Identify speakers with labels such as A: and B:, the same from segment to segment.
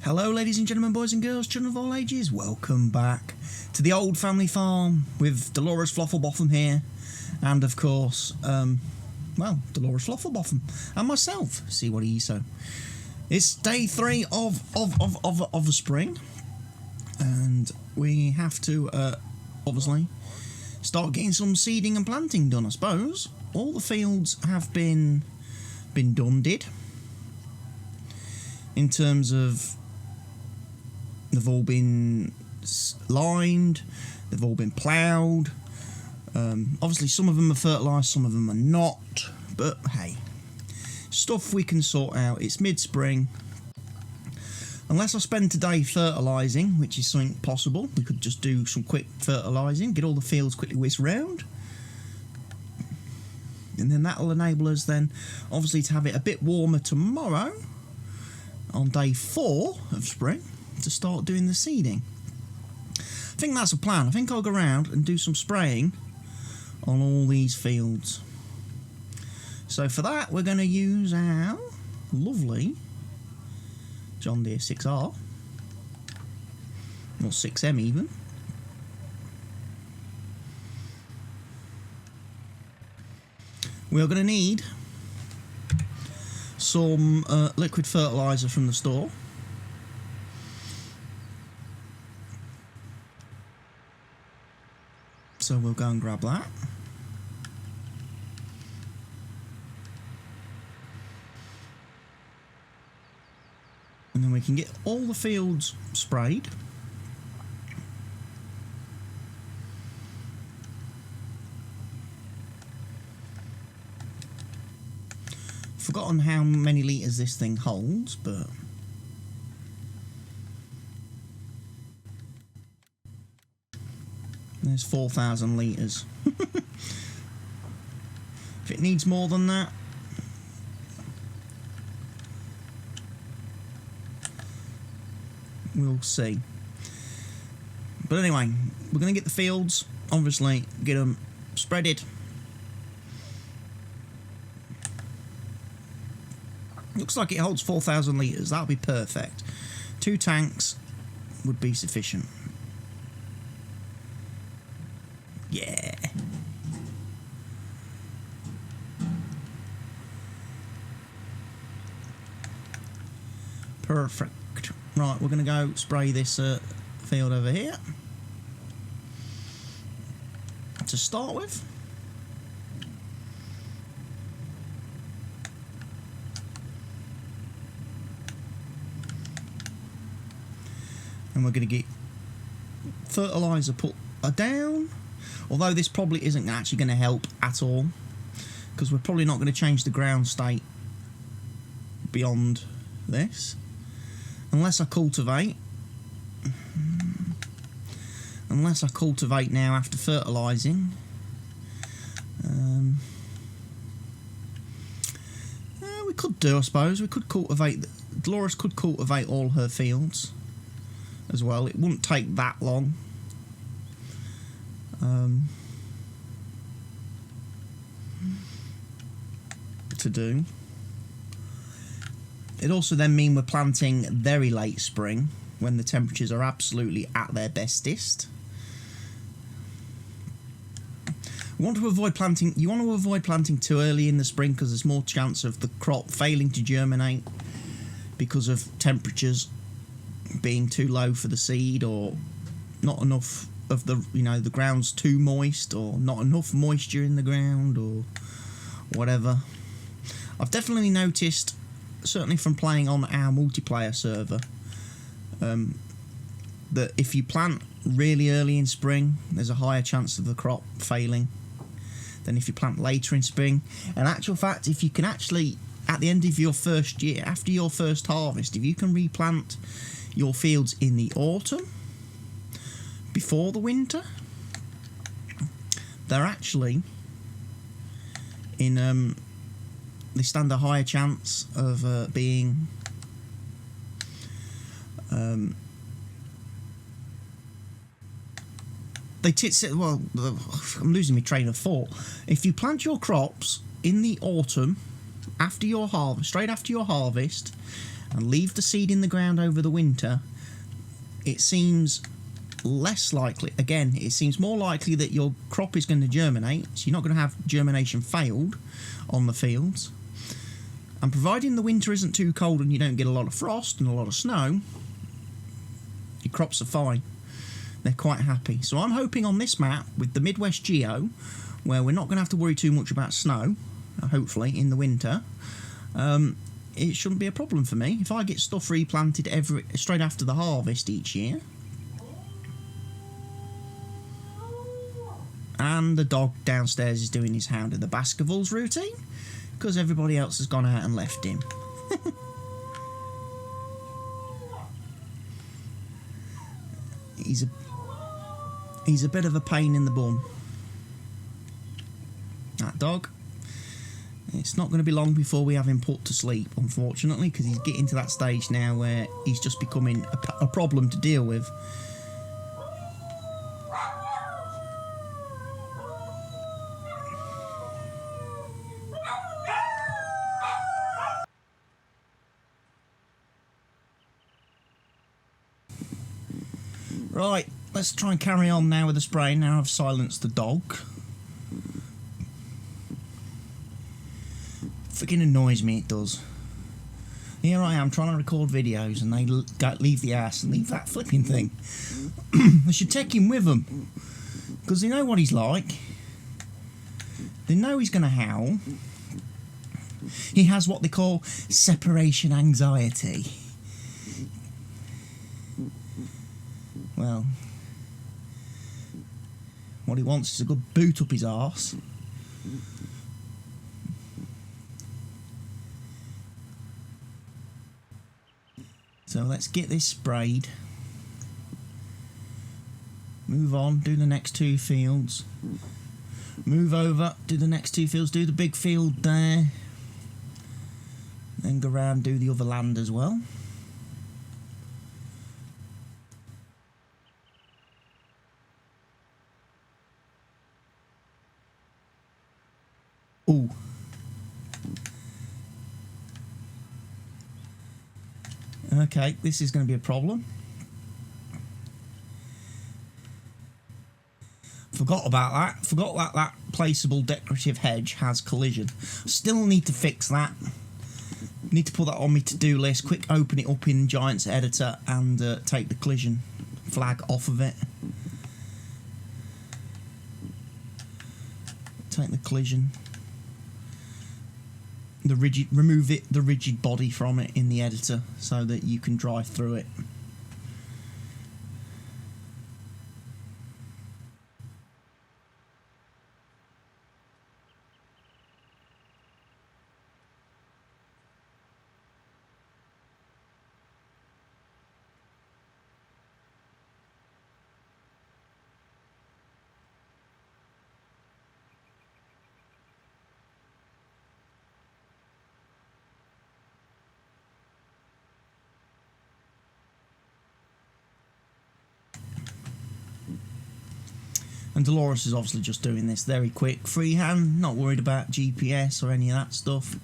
A: Hello ladies and gentlemen, boys and girls, children of all ages, welcome back to the old family farm with Delores Flofflebotham here, and of course, Delores Flofflebotham, and myself, CWATTYESO. It's day 3 of the spring, and we have to, obviously, start getting some seeding and planting done, I suppose. All the fields have been done, in terms of they've all been lined, they've all been ploughed. Obviously some of them are fertilised, some of them are not, but hey, stuff we can sort out. It's mid-spring. Unless I spend today fertilising, which is something possible, we could just do some quick fertilising, get all the fields quickly whisked round, and then that'll enable us then obviously to have it a bit warmer tomorrow on day 4 of spring to start doing the seeding. I think that's a plan. I think I'll go around and do some spraying on all these fields. So for that we're going to use our lovely John Deere 6R, or 6M even. We're going to need some liquid fertiliser from the store. So we'll go and grab that. And then we can get all the fields sprayed. Forgotten how many litres this thing holds, but there's 4,000 litres. If it needs more than that, we'll see. But anyway, we're going to get the fields, obviously, get them spreaded. Looks like it holds 4,000 litres. That'll be perfect. 2 tanks would be sufficient. Yeah. Perfect. Right, we're going to go spray this field over here to start with. And we're going to get fertiliser put down, although this probably isn't actually going to help at all, because we're probably not going to change the ground state beyond this, unless I cultivate. Unless I cultivate now after fertilising. We could do, I suppose, we could cultivate, Delores could cultivate all her fields as well. It wouldn't take that long. To do. It also then mean we're planting very late spring when the temperatures are absolutely at their bestest. You want to avoid planting too early in the spring, because there's more chance of the crop failing to germinate because of temperatures being too low for the seed, or not enough of the, the ground's too moist, or not enough moisture in the ground, or whatever. I've definitely noticed, certainly from playing on our multiplayer server, that if you plant really early in spring, there's a higher chance of the crop failing than if you plant later in spring. In actual fact, if you can actually, at the end of your first year, after your first harvest, if you can replant your fields in the autumn, before the winter, they're actually in, they stand a higher chance of being well, I'm losing my train of thought. If you plant your crops in the autumn, after your harvest, straight after your harvest, and leave the seed in the ground over the winter, it seems less likely. Again, it seems more likely that your crop is going to germinate, so you're not going to have germination failed on the fields. And providing the winter isn't too cold and you don't get a lot of frost and a lot of snow, your crops are fine. They're quite happy. So I'm hoping on this map with the Midwest Geo, where we're not going to have to worry too much about snow, hopefully, in the winter, it shouldn't be a problem for me. If I get stuff replanted straight after the harvest each year, and the dog downstairs is doing his Hound of the Baskervilles routine, because everybody else has gone out and left him. He's a bit of a pain in the bum, that dog. It's not going to be long before we have him put to sleep, unfortunately, because he's getting to that stage now where he's just becoming a problem to deal with. Right, let's try and carry on now with the spray. Now I've silenced the dog. Freaking annoys me, it does. Here I am trying to record videos and they leave the ass and leave that flipping thing. They should take him with them, because they know what he's like. They know he's going to howl. He has what they call separation anxiety. Well, what he wants is a good boot up his arse. So let's get this sprayed. Move on, do the next 2 fields. Move over, do the next 2 fields, do the big field there. Then go around, do the other land as well. Ooh. Okay, this is going to be a problem. Forgot about that. Forgot that that placeable decorative hedge has collision. Still need to fix that. Need to put that on my to-do list. Quick open it up in Giants Editor and take the collision flag off of it. Take the collision. Remove the rigid body from it in the editor so that you can drive through it. And Delores is obviously just doing this very quick, freehand, not worried about GPS or any of that stuff.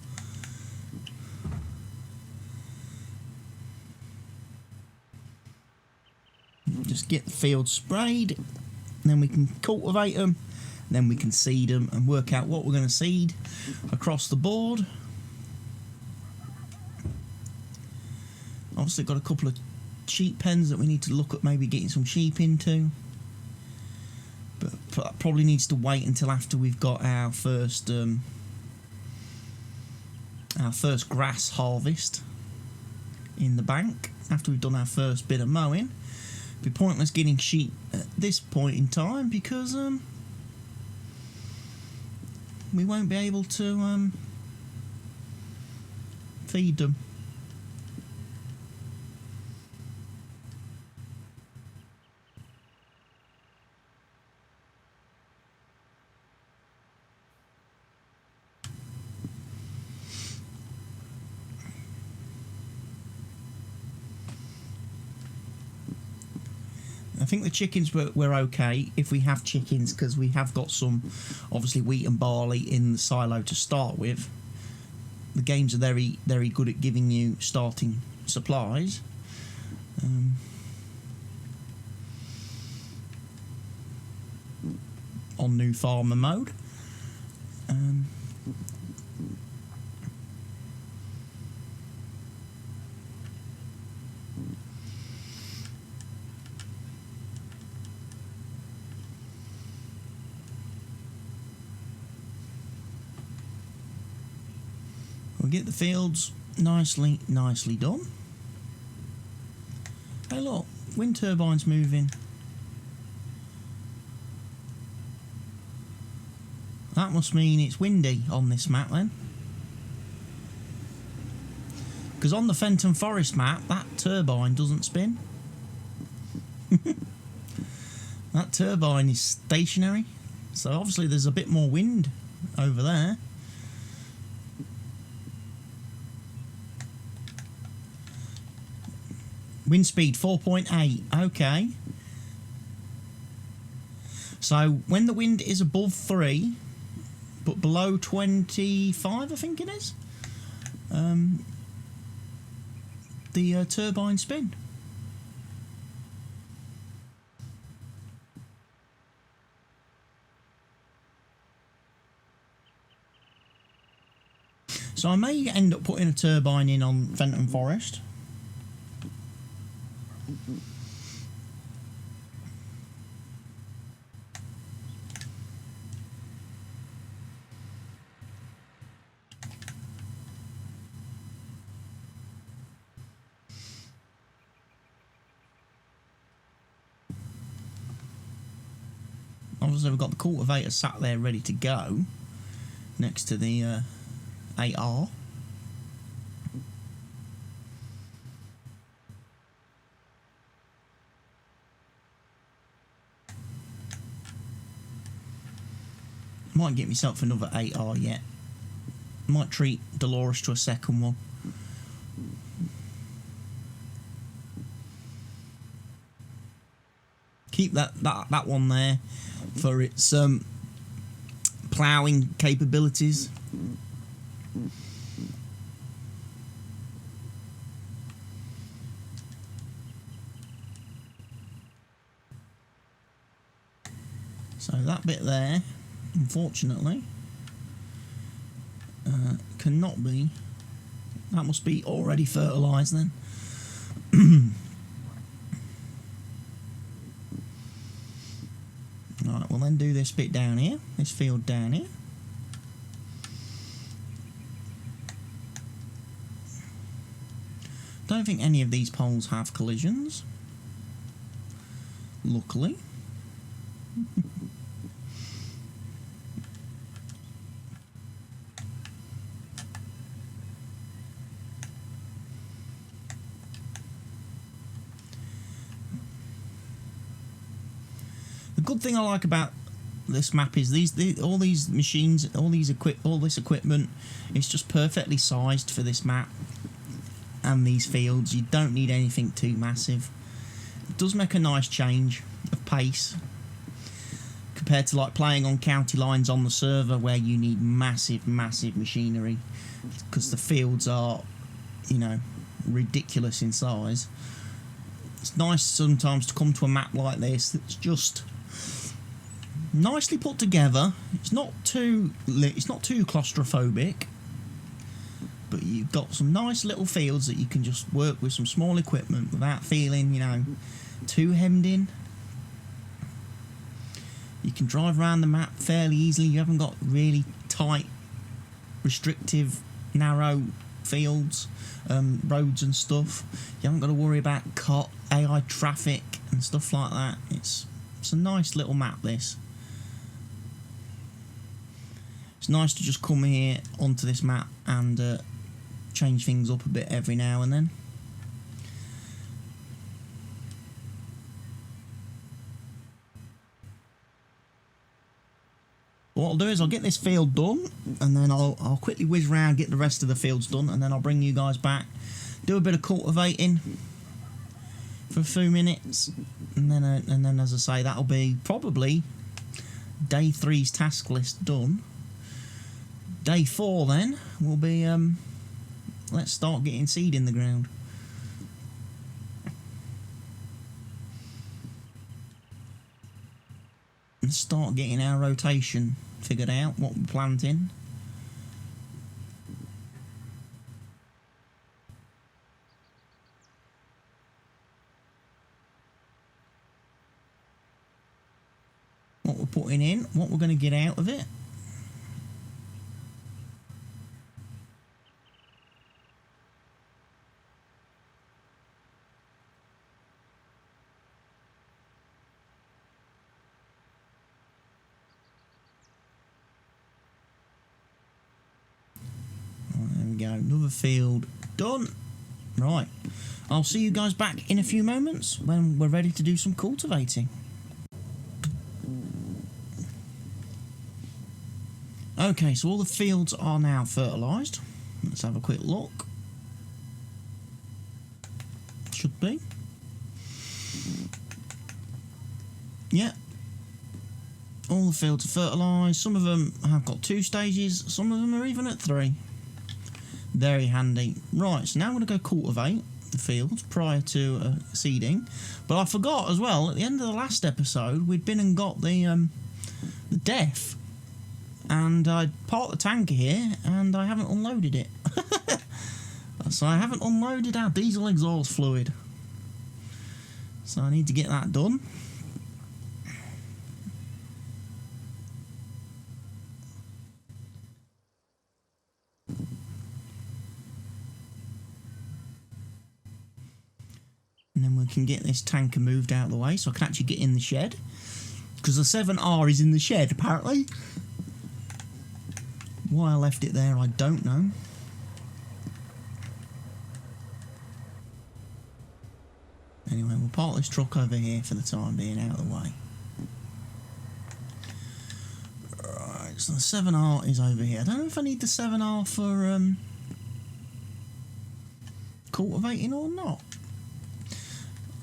A: Just get the field sprayed, and then we can cultivate them, then we can seed them and work out what we're going to seed across the board. Obviously got a couple of sheep pens that we need to look at maybe getting some sheep into. But that probably needs to wait until after we've got our first grass harvest in the bank. After we've done our first bit of mowing, it'd be pointless getting sheep at this point in time because we won't be able to feed them. I think the chickens were okay if we have chickens, because we have got some obviously wheat and barley in the silo to start with. The games are very, very good at giving you starting supplies. On new farmer mode. We'll get the fields nicely done. Hey look, wind turbine's moving. That must mean it's windy on this map then. Because on the Fenton Forest map, that turbine doesn't spin. That turbine is stationary. So obviously there's a bit more wind over there. Wind speed 4.8, okay. So when the wind is above 3, but below 25, I think it is, the turbine spin. So I may end up putting a turbine in on Fenton Forest. Obviously we've got the cultivator sat there ready to go next to the 8R. Might get myself another 8R yet. Might treat Delores to a second one. Keep that one there for its ploughing capabilities. So that bit there, unfortunately, cannot be. That must be already fertilised then. Right, we'll then do this bit down here, this field down here. Don't think any of these poles have collisions, luckily. The good thing I like about this map is all these machines, all this equipment is just perfectly sized for this map and these fields. You don't need anything too massive. It does make a nice change of pace compared to like playing on county lines on the server where you need massive machinery because the fields are, you know, ridiculous in size. It's nice sometimes to come to a map like this that's just nicely put together. It's not too claustrophobic, but you've got some nice little fields that you can just work with some small equipment without feeling, you know, too hemmed in. You can drive around the map fairly easily. You haven't got really tight, restrictive, narrow fields, roads and stuff. You haven't got to worry about AI traffic and stuff like that. It's a nice little map, this. It's nice to just come here onto this map and change things up a bit every now and then. What I'll do is I'll get this field done, and then I'll quickly whiz around, get the rest of the fields done, and then I'll bring you guys back, do a bit of cultivating for a few minutes, and then as I say, that'll be probably day 3's task list done. Day 4 then will be let's start getting seed in the ground. and start getting our rotation figured out, what we're planting. What we're putting in, what we're going to get out of it. There we go, another field done. Right, I'll see you guys back in a few moments when we're ready to do some cultivating. Okay, so all the fields are now fertilised. Let's have a quick look. Should be. Yeah. All the fields are fertilised. Some of them have got 2 stages. Some of them are even at 3. Very handy. Right, so now I'm going to go cultivate the fields prior to seeding. But I forgot as well, at the end of the last episode, we'd been and got the DEF. And I parked the tanker here, and I haven't unloaded it. So I haven't unloaded our diesel exhaust fluid. So I need to get that done. And then we can get this tanker moved out of the way so I can actually get in the shed. Because the 7R is in the shed, apparently. Why I left it there, I don't know. Anyway, we'll park this truck over here for the time being, out of the way. Right, so the 7R is over here. I don't know if I need the 7R for cultivating or not.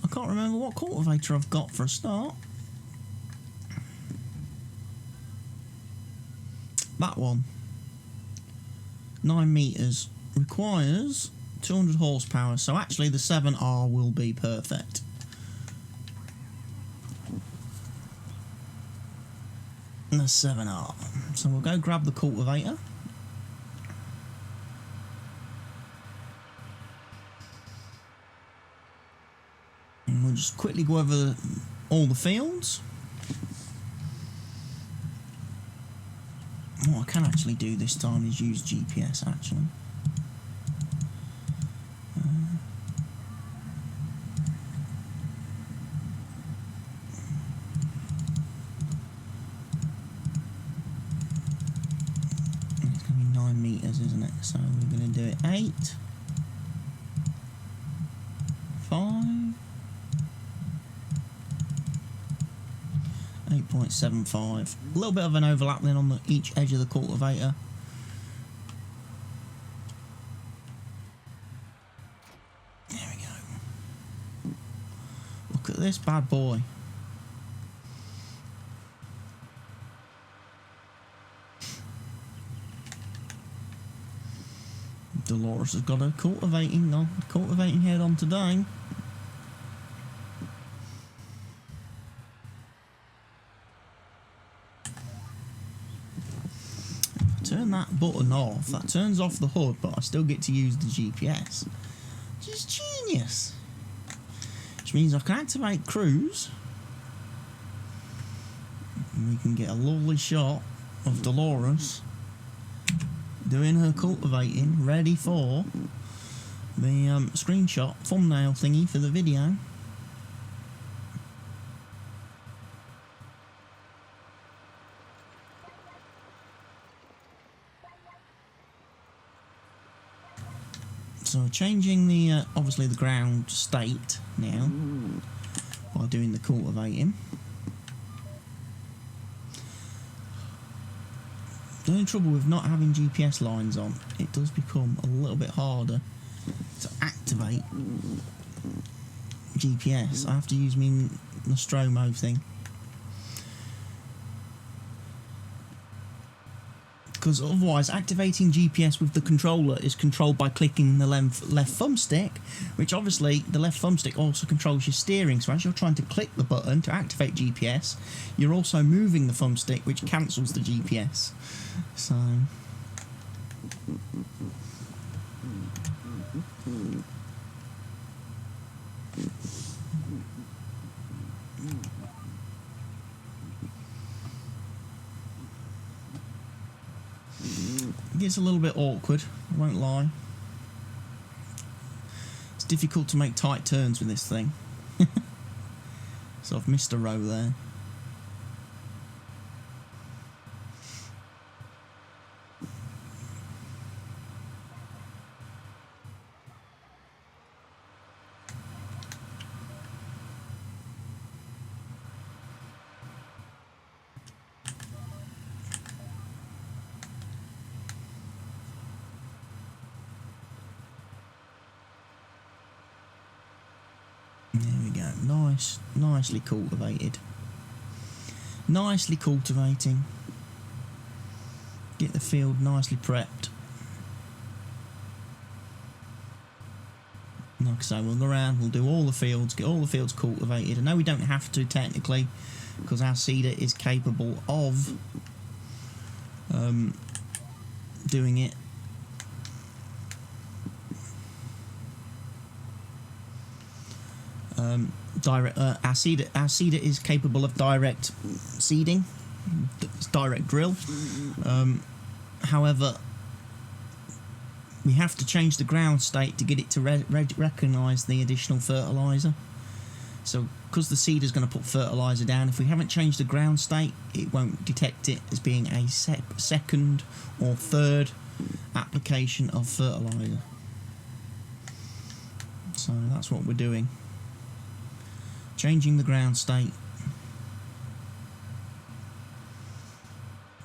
A: I can't remember what cultivator I've got for a start. That one. 9 metres, requires 200 horsepower, so actually the 7R will be perfect. And the 7R. So we'll go grab the cultivator. And we'll just quickly go over all the fields. What I can actually do this time is use GPS, actually. It's going to be 9 metres, isn't it? So we're going to do it 8, 5, 8.75. A little bit of an overlap then on each edge of the cultivator. There we go. Look at this bad boy. Delores has got a cultivating head on today. Turn that button off. That turns off the HUD, but I still get to use the GPS. Just genius. Which means I can activate cruise. And we can get a lovely shot of Delores doing her cultivating, ready for the screenshot thumbnail thingy for the video. So changing the obviously the ground state now by doing the cultivating. The only trouble with not having GPS lines on, it does become a little bit harder to activate GPS. I have to use my Nostromo thing. because otherwise activating GPS with the controller is controlled by clicking the left thumbstick, which obviously the left thumbstick also controls your steering, so as you're trying to click the button to activate GPS, you're also moving the thumbstick, which cancels the GPS. So it gets a little bit awkward, I won't lie. It's difficult to make tight turns with this thing. So I've missed a row there. There we go, nicely cultivated. Nicely cultivating. Get the field nicely prepped. Like I say, we'll go around, we'll do all the fields, get all the fields cultivated. I know we don't have to technically, because our seeder is capable of doing it. Our seeder is capable of direct seeding, direct drill. However, we have to change the ground state to get it to recognise the additional fertiliser. So, because the seeder is going to put fertiliser down, if we haven't changed the ground state, it won't detect it as being a second or third application of fertiliser. So that's what we're doing. Changing the ground state.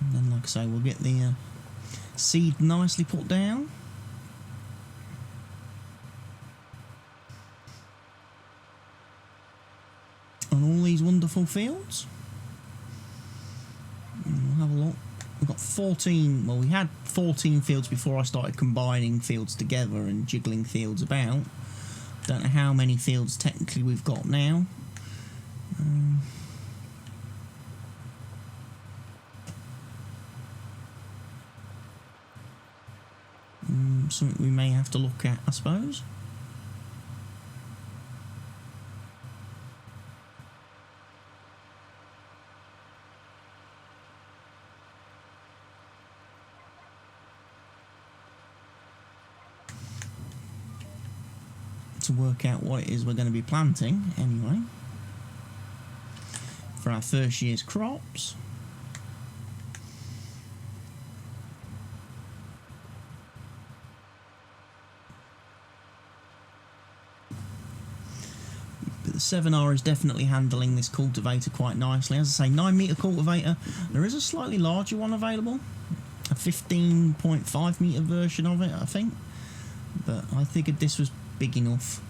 A: And then, like I say, we'll get the seed nicely put down. On all these wonderful fields. And we'll have a look. We've got 14, well, we had 14 fields before I started combining fields together and jiggling fields about. Don't know how many fields technically we've got now. Something we may have to look at, I suppose. To work out what it is we're going to be planting, anyway, for our first year's crops. But the 7R is definitely handling this cultivator quite nicely. As I say, 9 metre cultivator. There is a slightly larger one available, a 15.5 metre version of it, I think. But I figured this was big enough.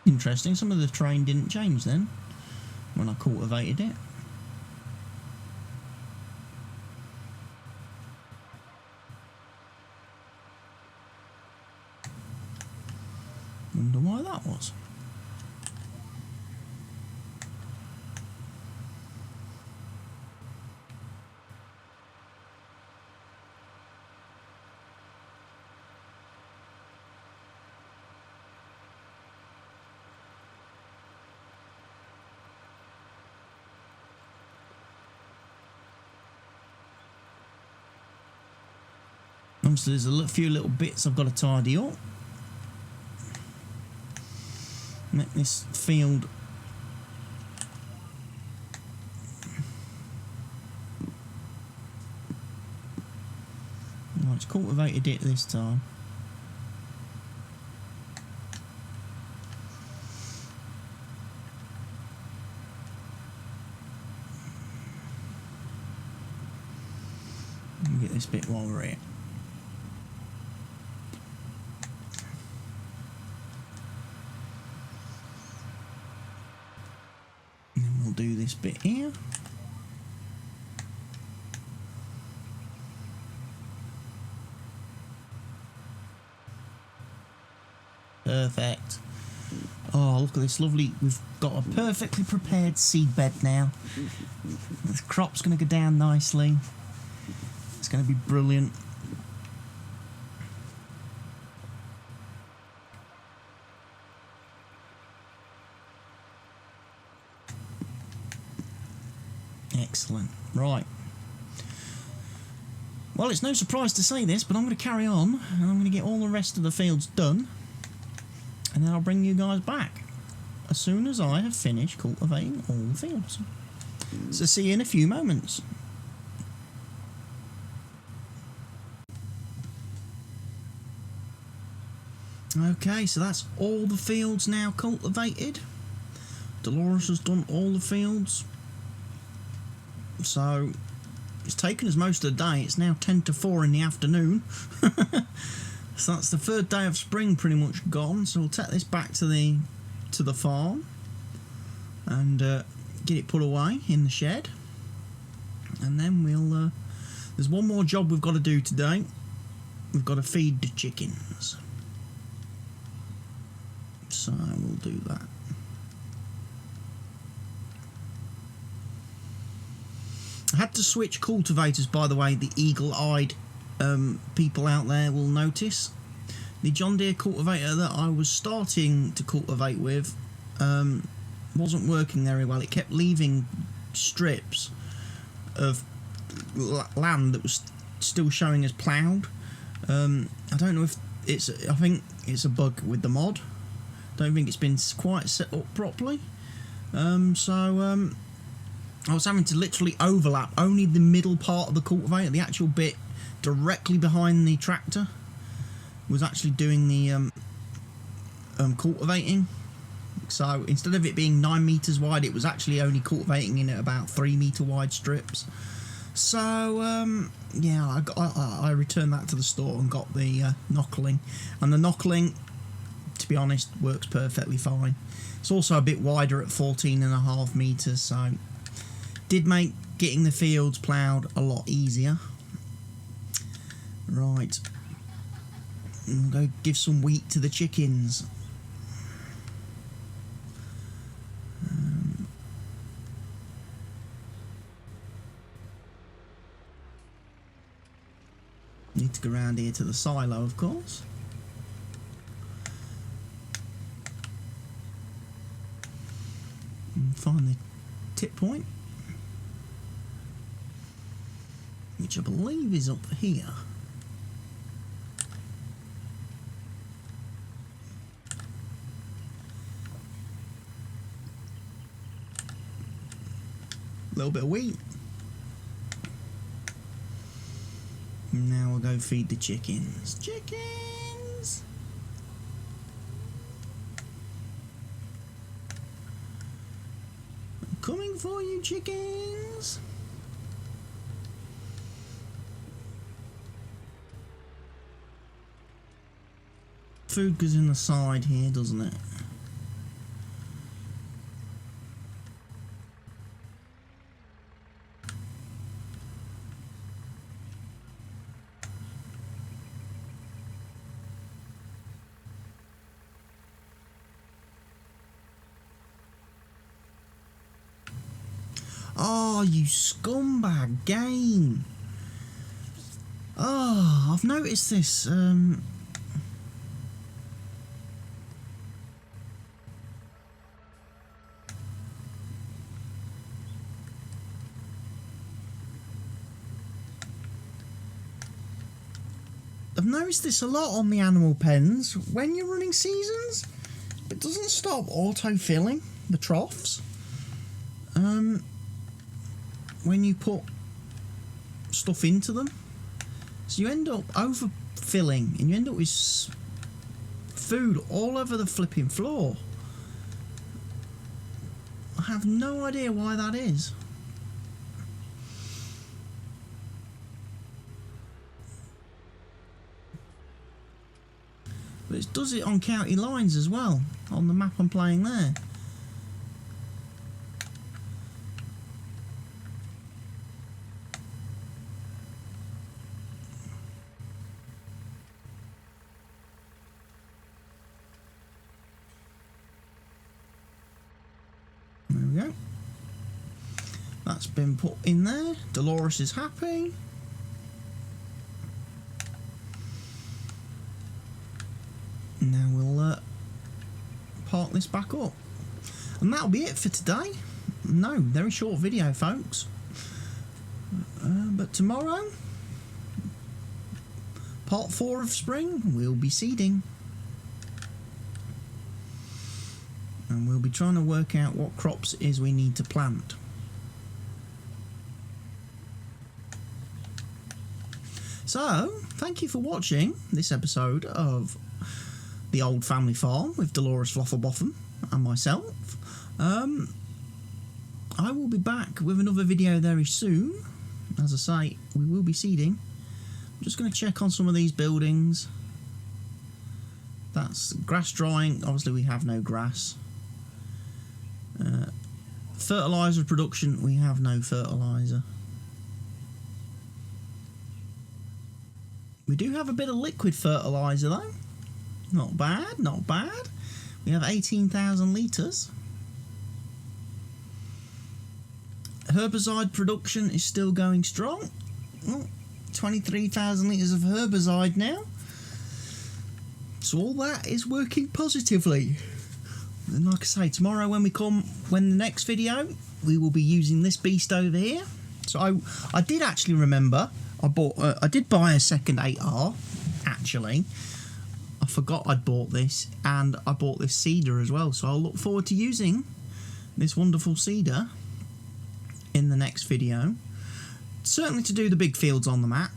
A: Interesting, some of the terrain didn't change then when I cultivated it. Wonder why that was. Obviously there's a few little bits I've got to tidy up. Make this field it's cultivated it this time. Let me get this bit while we're here. And then we'll do this bit here. Perfect. Oh, look at this lovely, we've got a perfectly prepared seed bed now. The crop's going to go down nicely. It's going to be brilliant. Excellent. Right. Well, it's no surprise to say this, but I'm going to carry on and I'm going to get all the rest of the fields done. And then I'll bring you guys back as soon as I have finished cultivating all the fields. So see you in a few moments. Okay, so that's all the fields now cultivated. Delores has done all the fields. So it's taken us most of the day. It's now 10 to 4 in the afternoon. So that's the 3rd day of spring pretty much gone. So we'll take this back to the farm and get it put away in the shed. And then we'll there's one more job we've got to do today. We've got to feed the chickens. So we'll do that. I had to switch cultivators, by the way. The eagle-eyed people out there will notice. The John Deere cultivator that I was starting to cultivate with wasn't working very well. It kept leaving strips of land that was still showing as ploughed. I don't know if it's... I think it's a bug with the mod. Don't think it's been quite set up properly. I was having to literally overlap only the middle part of the cultivator. The actual bit directly behind the tractor was actually doing the cultivating. So instead of it being 9 meters wide, it was actually only cultivating in about 3 meter wide strips. So yeah, I returned that to the store and got the knuckling, and the knuckling, to be honest, works perfectly fine. It's also a bit wider at 14.5 meters, so did make getting the fields ploughed a lot easier. Right, we'll go give some wheat to the chickens. Need to go around here to the silo, of course. And find the tip point, which I believe is up here. A little bit of wheat. Now we'll go feed the chickens. Chickens! I'm coming for you, chickens! Food goes in the side here, doesn't it? Oh, you scumbag game! Oh, I've noticed this. I've noticed this a lot on the animal pens. When you're running seasons, it doesn't stop auto-filling the troughs. When you put stuff into them, so you end up overfilling and you end up with food all over the flipping floor. I have no idea why that is. But it does it on county lines as well, on the map I'm playing there. There we go. That's been put in there. Delores is happy. Now we'll park this back up. And that'll be it for today. No, very short video, folks. But tomorrow, part 4 of spring, we'll be seeding. And we'll be trying to work out what crops it is we need to plant. So, thank you for watching this episode of The Old Family Farm with Delores Flofflebotham and myself. I will be back with another video very soon. As I say, we will be seeding. I'm just going to check on some of these buildings. That's grass drying. Obviously we have no grass. Fertiliser production, we have no fertiliser. We do have a bit of liquid fertiliser though. Not bad, not bad. We have 18,000 litres. Herbicide production is still going strong. Oh, 23,000 litres of herbicide now. So all that is working positively. And like I say, tomorrow when the next video, we will be using this beast over here. So I did actually remember, I did buy a second 8R, actually. I forgot I'd bought this, and I bought this seeder as well. So I'll look forward to using this wonderful seeder in the next video. Certainly to do the big fields on the map.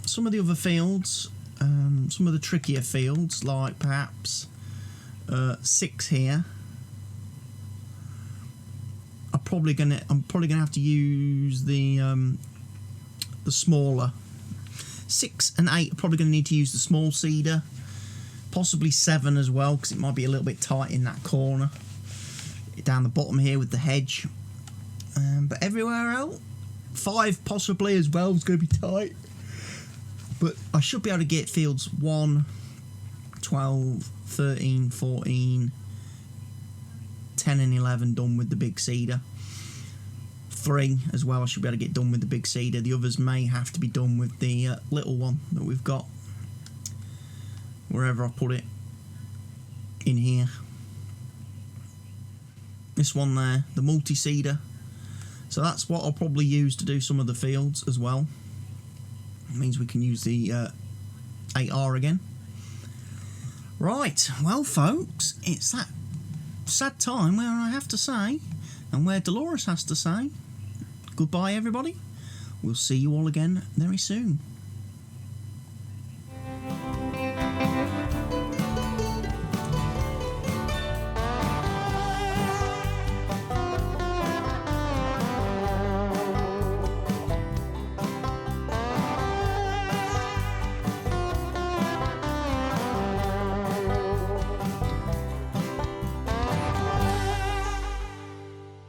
A: Some of the other fields, some of the trickier fields, like perhaps 6 here. I'm probably gonna have to use the smaller 6 and 8. I'm probably gonna need to use the small seeder, possibly 7 as well, because it might be a little bit tight in that corner down the bottom here with the hedge. But everywhere else, 5 possibly as well is going to be tight. But I should be able to get fields 1, 12, 13, 14, 10 and 11 done with the big seeder. 3 as well, I should be able to get done with the big seeder. The others may have to be done with the little one that we've got, wherever I put it in here. This one there, the multi-seeder. So that's what I'll probably use to do some of the fields as well. It means we can use the 8R again. Right, well folks, it's that sad time where I have to say, and where Delores has to say, goodbye everybody. We'll see you all again very soon.